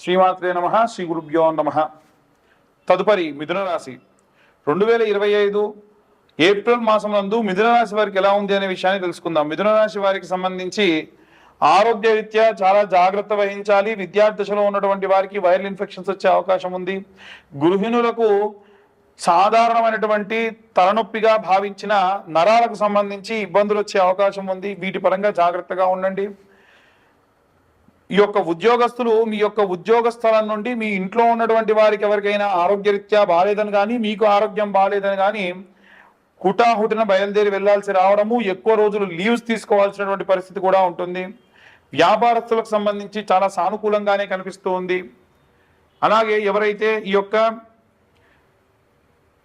శ్రీమాత్రే నమః. శ్రీ గురుభ్యో నమః. తదుపరి మిథున రాశి 2025 ఏప్రిల్ మాసం నందు మిథున రాశి వారికి ఎలా ఉంది అనే విషయాన్ని తెలుసుకుందాం. మిథున రాశి వారికి సంబంధించి ఆరోగ్య రీత్యా చాలా జాగ్రత్త వహించాలి. విద్యార్థి దశలో ఉన్నటువంటి వారికి వైరల్ ఇన్ఫెక్షన్స్ వచ్చే అవకాశం ఉంది. గృహిణులకు సాధారణమైనటువంటి తలనొప్పిగా భావించిన నరాలకు సంబంధించి ఇబ్బందులు వచ్చే అవకాశం ఉంది. వీటి పరంగా జాగ్రత్తగా ఉండండి. ఈ యొక్క ఉద్యోగస్తులు మీ యొక్క ఉద్యోగ స్థలం నుండి మీ ఇంట్లో ఉన్నటువంటి వారికి ఎవరికైనా ఆరోగ్యరీత్యా బాగాలేదని కానీ మీకు ఆరోగ్యం బాగాలేదని కానీ హుటాహుటిన బయలుదేరి వెళ్లాల్సి రావడము, ఎక్కువ రోజులు లీవ్స్ తీసుకోవాల్సినటువంటి పరిస్థితి కూడా ఉంటుంది. వ్యాపారస్తులకు సంబంధించి చాలా సానుకూలంగానే కనిపిస్తూ ఉంది. అలాగే ఎవరైతే ఈ యొక్క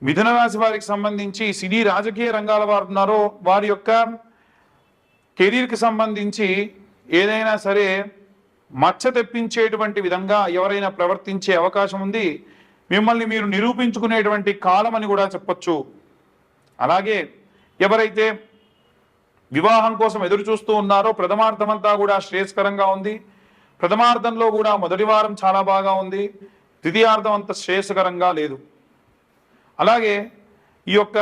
మిథున రాశి వారికి సంబంధించి సినీ రాజకీయ రంగాల వారు ఉన్నారో వారి యొక్క కెరీర్కి సంబంధించి ఏదైనా సరే మచ్చ తెప్పించేటువంటి విధంగా ఎవరైనా ప్రవర్తించే అవకాశం ఉంది. మిమ్మల్ని మీరు నిరూపించుకునేటువంటి కాలం అని కూడా చెప్పొచ్చు. అలాగే ఎవరైతే వివాహం కోసం ఎదురు చూస్తూ ఉన్నారో ప్రథమార్థమంతా కూడా శ్రేయస్కరంగా ఉంది. ప్రథమార్థంలో కూడా మొదటి వారం చాలా బాగా ఉంది. ద్వితీయార్థం అంత శ్రేయస్కరంగా లేదు. అలాగే ఈ యొక్క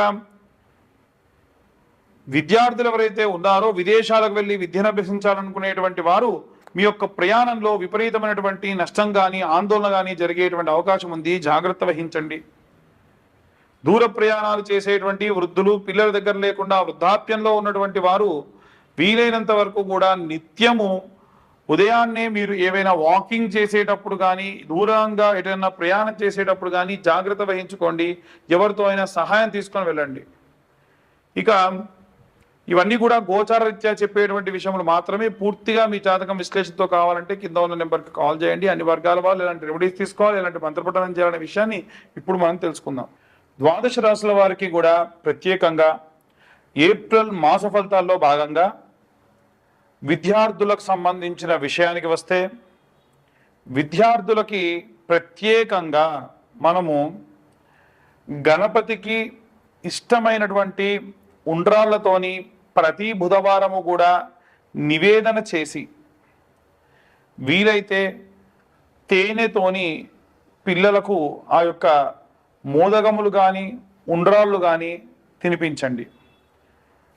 విద్యార్థులు ఎవరైతే ఉన్నారో విదేశాలకు వెళ్ళి విద్యను అభ్యసించాలనుకునేటువంటి వారు మీ యొక్క ప్రయాణంలో విపరీతమైనటువంటి నష్టం కానీ ఆందోళన కానీ జరిగేటువంటి అవకాశం ఉంది. జాగ్రత్త వహించండి. దూర ప్రయాణాలు చేసేటువంటి వృద్ధులు, పిల్లల దగ్గర లేకుండా వృద్ధాప్యంలో ఉన్నటువంటి వారు వీలైనంత వరకు కూడా నిత్యము ఉదయాన్నే మీరు ఏవైనా వాకింగ్ చేసేటప్పుడు కానీ దూరంగా ఎటైనా ప్రయాణం చేసేటప్పుడు కానీ జాగ్రత్త వహించుకోండి. ఎవరితో అయినా సహాయం తీసుకొని వెళ్ళండి. ఇక ఇవన్నీ కూడా గోచార రీత్యా చెప్పేటువంటి విషయములు మాత్రమే. పూర్తిగా మీ జాతకం విశ్లేషణతో కావాలంటే కింద ఉన్న నెంబర్కి కాల్ చేయండి. అన్ని వర్గాల వాళ్ళు ఎలాంటి రెమెడీస్ తీసుకోవాలి, ఎలాంటి మంత్రపఠనం చేయాలనే విషయాన్ని ఇప్పుడు మనం తెలుసుకుందాం. ద్వాదశ రాశుల వారికి కూడా ప్రత్యేకంగా ఏప్రిల్ మాస ఫలితాల్లో భాగంగా విద్యార్థులకు సంబంధించిన విషయానికి వస్తే విద్యార్థులకి ప్రత్యేకంగా మనము గణపతికి ఇష్టమైనటువంటి ఉండ్రాళ్లతోని ప్రతి బుధవారము కూడా నివేదన చేసి వీలైతే తేనెతోని పిల్లలకు ఆ యొక్క మోదగములు కానీ ఉండ్రాళ్ళు కానీ తినిపించండి.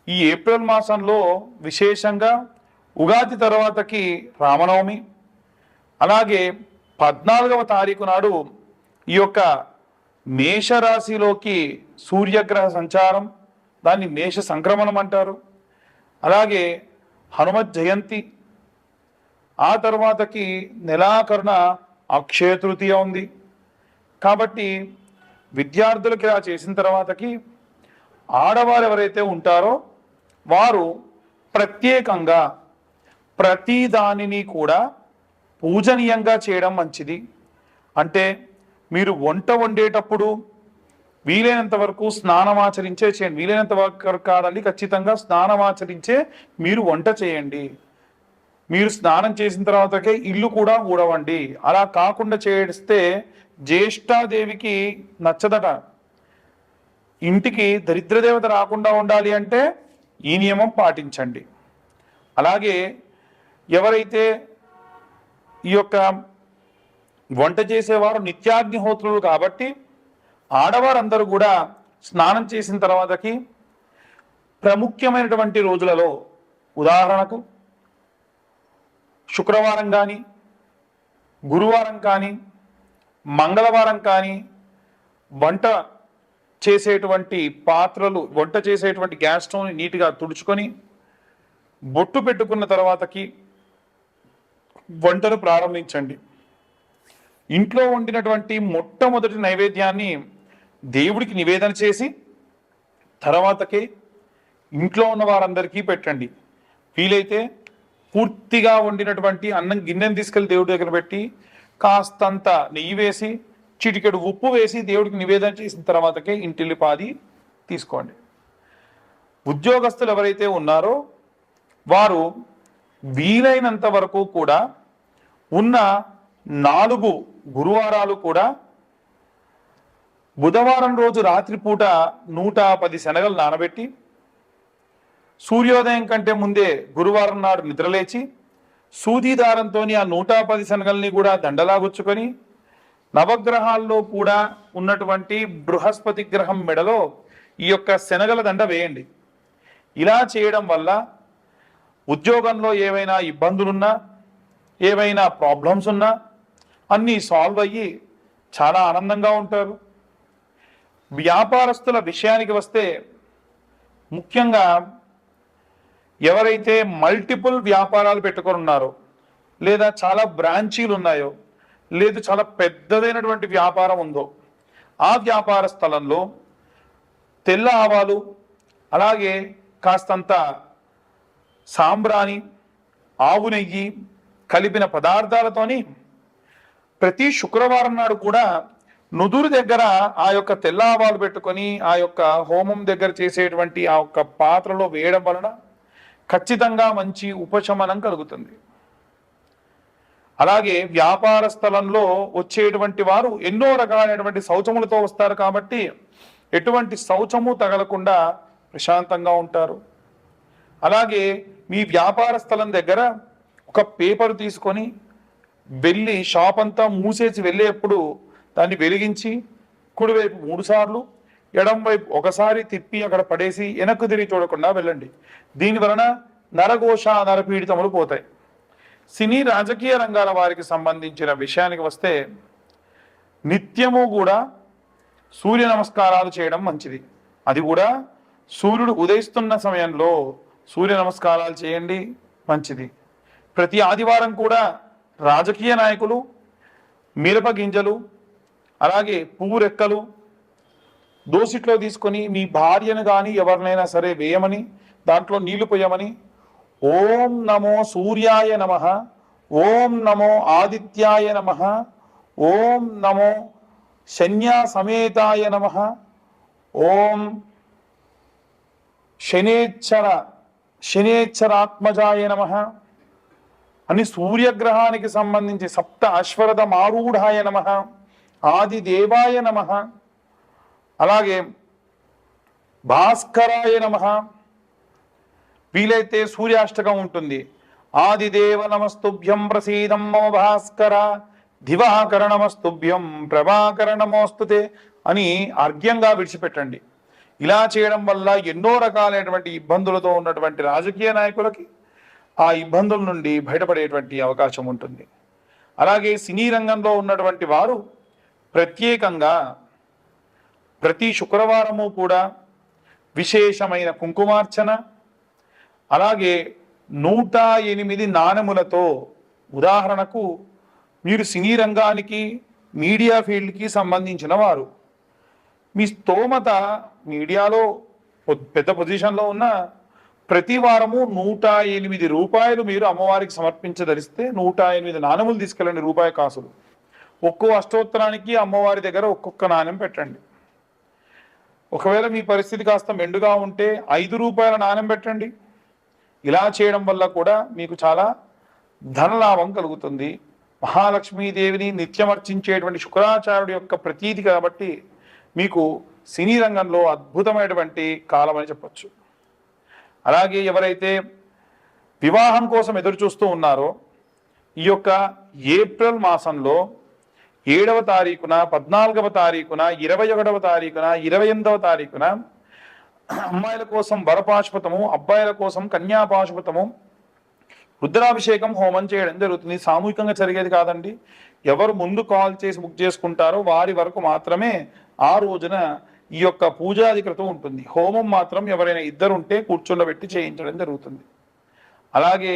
ఈ ఏప్రిల్ మాసంలో విశేషంగా ఉగాది తర్వాతకి రామనవమి, అలాగే 14వ తారీఖు నాడు ఈ యొక్క మేషరాశిలోకి సూర్యగ్రహ సంచారం, దాన్ని మేష సంక్రమణం అంటారు. అలాగే హనుమత్ జయంతి, ఆ తర్వాతకి నెలాఖరున అక్షయ తృతీయ ఉంది. కాబట్టి విద్యార్థులకి ఇలా చేసిన తర్వాతకి ఆడవారు ఎవరైతే ఉంటారో వారు ప్రత్యేకంగా ప్రతి దానిని కూడా పూజనీయంగా చేయడం మంచిది. అంటే మీరు వంట వండేటప్పుడు వీలైనంత వరకు స్నానమాచరించే చేయండి. వీలైనంత వరకు కాదండి, ఖచ్చితంగా స్నానమాచరించే మీరు వంట చేయండి. మీరు స్నానం చేసిన తర్వాతకే ఇల్లు కూడా ఊడవండి. అలా కాకుండా చేస్తే జ్యేష్ఠాదేవికి నచ్చదట. ఇంటికి దరిద్రదేవత రాకుండా ఉండాలి అంటే ఈ నియమం పాటించండి. అలాగే ఎవరైతే ఈ యొక్క వంట చేసేవారు నిత్యాగ్నిహోత్రులు కాబట్టి ఆడవారందరూ కూడా స్నానం చేసిన తర్వాతకి ప్రముఖ్యమైనటువంటి రోజులలో ఉదాహరణకు శుక్రవారం కానీ గురువారం కానీ మంగళవారం కానీ వంట చేసేటువంటి పాత్రలు, వంట చేసేటువంటి గ్యాస్ స్టవ్ని నీట్గా తుడుచుకొని బొట్టు పెట్టుకున్న తర్వాతకి వంటను ప్రారంభించండి. ఇంట్లో వండినటువంటి మొట్టమొదటి నైవేద్యాన్ని దేవుడికి నివేదన చేసి తర్వాతకే ఇంట్లో ఉన్న వారందరికీ పెట్టండి. వీలైతే పూర్తిగా వండినటువంటి అన్నం గిన్నెను తీసుకెళ్లి దేవుడి దగ్గర పెట్టి కాస్తంత నెయ్యి వేసి చిటికెడు ఉప్పు వేసి దేవుడికి నివేదన చేసిన తర్వాతకే ఇంటిల్లిపాది తీసుకోండి. ఉద్యోగస్తులు ఎవరైతే ఉన్నారో వారు వీలైనంత వరకు కూడా ఉన్న 4 గురువారాలు కూడా బుధవారం రోజు రాత్రిపూట 110 శనగలు నానబెట్టి సూర్యోదయం కంటే ముందే గురువారం నాడు నిద్రలేచి సూది దారంతో ఆ 110 శనగల్ని కూడా దండలాగుచ్చుకొని నవగ్రహాల్లో కూడా ఉన్నటువంటి బృహస్పతి గ్రహం మెడలో ఈ యొక్క శనగల దండ వేయండి. ఇలా చేయడం వల్ల ఉద్యోగంలో ఏవైనా ఇబ్బందులున్నా, ఏవైనా ప్రాబ్లమ్స్ ఉన్నా అన్నీ సాల్వ్ అయ్యి చాలా ఆనందంగా ఉంటారు. వ్యాపారస్తుల విషయానికి వస్తే ముఖ్యంగా ఎవరైతే మల్టిపుల్ వ్యాపారాలు పెట్టుకొని ఉన్నారో, లేదా చాలా బ్రాంచీలు ఉన్నాయో, లేదు చాలా పెద్దదైనటువంటి వ్యాపారం ఉందో, ఆ వ్యాపార స్థలంలో తెల్ల ఆవాలు, అలాగే కాస్తంత సాంబ్రాణి, ఆవు నెయ్యి కలిపిన పదార్థాలతోని ప్రతి శుక్రవారం నాడు కూడా నుదురు దగ్గర ఆ యొక్క తెల్ల ఆవాలు పెట్టుకొని ఆ యొక్క హోమం దగ్గర చేసేటువంటి ఆ యొక్క పాత్రలో వేయడం వలన ఖచ్చితంగా మంచి ఉపశమనం కలుగుతుంది. అలాగే వ్యాపార స్థలంలో వచ్చేటువంటి వారు ఎన్నో రకాలైనటువంటి శౌచములతో వస్తారు కాబట్టి ఎటువంటి శౌచము తగలకుండా ప్రశాంతంగా ఉంటారు. అలాగే మీ వ్యాపార స్థలం దగ్గర ఒక పేపర్ తీసుకొని వెళ్ళి షాప్ అంతా మూసేసి వెళ్ళేప్పుడు దాన్ని వెలిగించి కుడివైపు 3 సార్లు, ఎడం వైపు ఒకసారి తిప్పి అక్కడ పడేసి వెనక్కు తిరిగి చూడకుండా వెళ్ళండి. దీని వలన నరఘోష, నరపీడితములు పోతాయి. సినీ రాజకీయ రంగాల వారికి సంబంధించిన విషయానికి వస్తే నిత్యము కూడా సూర్య నమస్కారాలు చేయడం మంచిది. అది కూడా సూర్యుడు ఉదయిస్తున్న సమయంలో సూర్య నమస్కారాలు చేయండి, మంచిది. ప్రతి ఆదివారం కూడా రాజకీయ నాయకులు మిరప గింజలు, అలాగే పువ్వు రెక్కలు దోసిట్లో తీసుకొని మీ భార్యను కానీ ఎవరినైనా సరే వేయమని, దాంట్లో నీళ్లు పోయమని, ఓం నమో సూర్యాయ నమః, ఓం నమో ఆదిత్యాయ నమః, ఓం నమో శన్యా సమేతాయ నమః, ఓం శనేశ్వరాత్మజాయ నమః అని సూర్యగ్రహానికి సంబంధించి సప్త అశ్వరథ మారూఢాయ నమః, ఆది దేవాయ నమః, అలాగే భాస్కరాయ నమః, వీలైతే సూర్యాష్టకం ఉంటుంది. ఆదిదేవ నమస్తుభ్యం ప్రసీదం మమ భాస్కర, దివాకర నమస్తుభ్యం ప్రభాకర నమోస్తుతే అని అర్ఘ్యంగా విడిచిపెట్టండి. ఇలా చేయడం వల్ల ఎన్నో రకాలైనటువంటి ఇబ్బందులతో ఉన్నటువంటి రాజకీయ నాయకులకి ఆ ఇబ్బందుల నుండి బయటపడేటువంటి అవకాశం ఉంటుంది. అలాగే సినీ రంగంలో ఉన్నటువంటి వారు ప్రత్యేకంగా ప్రతి శుక్రవారము కూడా విశేషమైన కుంకుమార్చన, అలాగే 108 నాణెములతో, ఉదాహరణకు మీరు సినీ రంగానికి మీడియా ఫీల్డ్కి సంబంధించిన వారు, మీ స్తోమత మీడియాలో పెద్ద పొజిషన్లో ఉన్న ప్రతి వారము 108 రూపాయలు మీరు అమ్మవారికి సమర్పించదలిస్తే 108 నాణెములు తీసుకెళ్ళండి, రూపాయి కాసులు. ఒక్కో అష్టోత్తరానికి అమ్మవారి దగ్గర ఒక్కొక్క నాణెం పెట్టండి. ఒకవేళ మీ పరిస్థితి కాస్త మెండుగా ఉంటే 5 రూపాయల నాణెం పెట్టండి. ఇలా చేయడం వల్ల కూడా మీకు చాలా ధనలాభం కలుగుతుంది. మహాలక్ష్మీదేవిని నిత్యమర్చించేటువంటి శుక్రాచార్యుడి యొక్క ప్రతీతి కాబట్టి మీకు సినీ రంగంలో అద్భుతమైనటువంటి కాలం అని చెప్పచ్చు. అలాగే ఎవరైతే వివాహం కోసం ఎదురు చూస్తూ ఉన్నారో ఈ యొక్క ఏప్రిల్ మాసంలో 7వ తారీఖున, 14వ తారీఖున, 21వ తారీఖున, 28వ తారీఖున అమ్మాయిల కోసం వరపాశుపతము, అబ్బాయిల కోసం కన్యాపాశుపతము, రుద్రాభిషేకం హోమం చేయడం జరుగుతుంది. సామూహికంగా జరిగేది కాదండి. ఎవరు ముందు కాల్ చేసి బుక్ చేసుకుంటారో వారి వరకు మాత్రమే ఆ రోజున ఈ యొక్క పూజాధికృతం ఉంటుంది. హోమం మాత్రం ఎవరైనా ఇద్దరు ఉంటే కూర్చుండబెట్టి చేయించడం జరుగుతుంది. అలాగే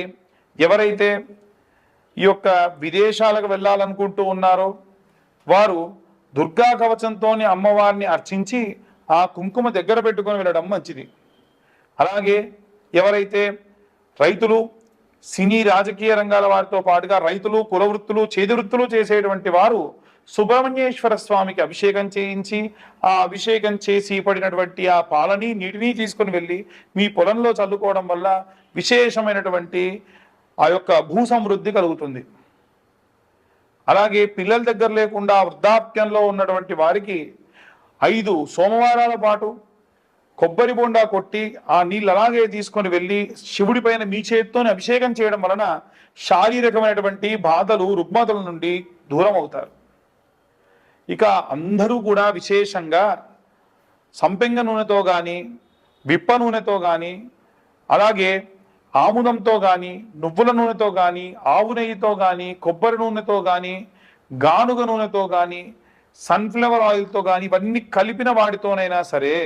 ఎవరైతే ఈ యొక్క విదేశాలకు వెళ్ళాలనుకుంటూ ఉన్నారో వారు దుర్గా కవచంతో అమ్మవారిని అర్చించి ఆ కుంకుమ దగ్గర పెట్టుకొని వెళ్ళడం మంచిది. అలాగే ఎవరైతే రైతులు, సినీ రాజకీయ రంగాల వారితో పాటుగా రైతులు, కులవృత్తులు, చేతి వృత్తులు చేసేటువంటి వారు సుబ్రహ్మణ్యేశ్వర స్వామికి అభిషేకం చేయించి ఆ అభిషేకం చేసి పడినటువంటి ఆ పాలని, నీటిని తీసుకుని వెళ్ళి మీ పొలంలో చల్లుకోవడం వల్ల విశేషమైనటువంటి ఆ యొక్క భూ సమృద్ధి కలుగుతుంది. అలాగే పిల్లల దగ్గర లేకుండా వృద్ధాప్యంలో ఉన్నటువంటి వారికి 5 సోమవారాల పాటు కొబ్బరి బొండా కొట్టి ఆ నీళ్ళు అలాగే తీసుకొని వెళ్ళి శివుడి పైన మీ చేతితోనే అభిషేకం చేయడం వలన శారీరకమైనటువంటి బాధలు రుగ్మతల నుండి దూరం అవుతారు. ఇక అందరూ కూడా విశేషంగా సంపెంగ నూనెతో కానీ, విప్ప నూనెతో కానీ, అలాగే ఆముదంతో కానీ, నువ్వుల నూనెతో కానీ, ఆవు నెయ్యితో కానీ, కొబ్బరి నూనెతో కానీ, గానుగ నూనెతో కానీ, సన్ఫ్లవర్ ఆయిల్తో కానీ, ఇవన్నీ కలిపిన వాటితోనైనా సరే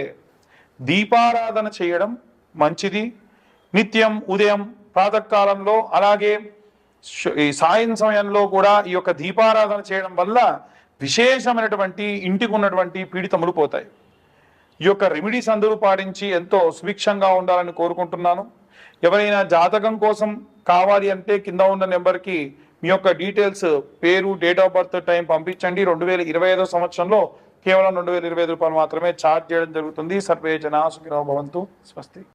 దీపారాధన చేయడం మంచిది. నిత్యం ఉదయం ప్రాతకాలంలో అలాగే ఈ సాయం సమయంలో కూడా ఈ యొక్క దీపారాధన చేయడం వల్ల విశేషమైనటువంటి ఇంటికి ఉన్నటువంటి పీడితములు పోతాయి. ఈ యొక్క రెమెడీస్ అందరూ పాటించి ఎంతో సుభిక్షంగా ఉండాలని కోరుకుంటున్నాను. ఎవరైనా జాతకం కోసం కావాలి అంటే కింద ఉన్న నెంబర్కి మీ యొక్క డీటెయిల్స్, పేరు, డేట్ ఆఫ్ బర్త్, టైం పంపించండి. 2025 సంవత్సరంలో కేవలం 2025 రూపాయలు మాత్రమే ఛార్జ్ చేయడం జరుగుతుంది. సర్వే జనా సుఖినో భవంతు. స్వస్తి.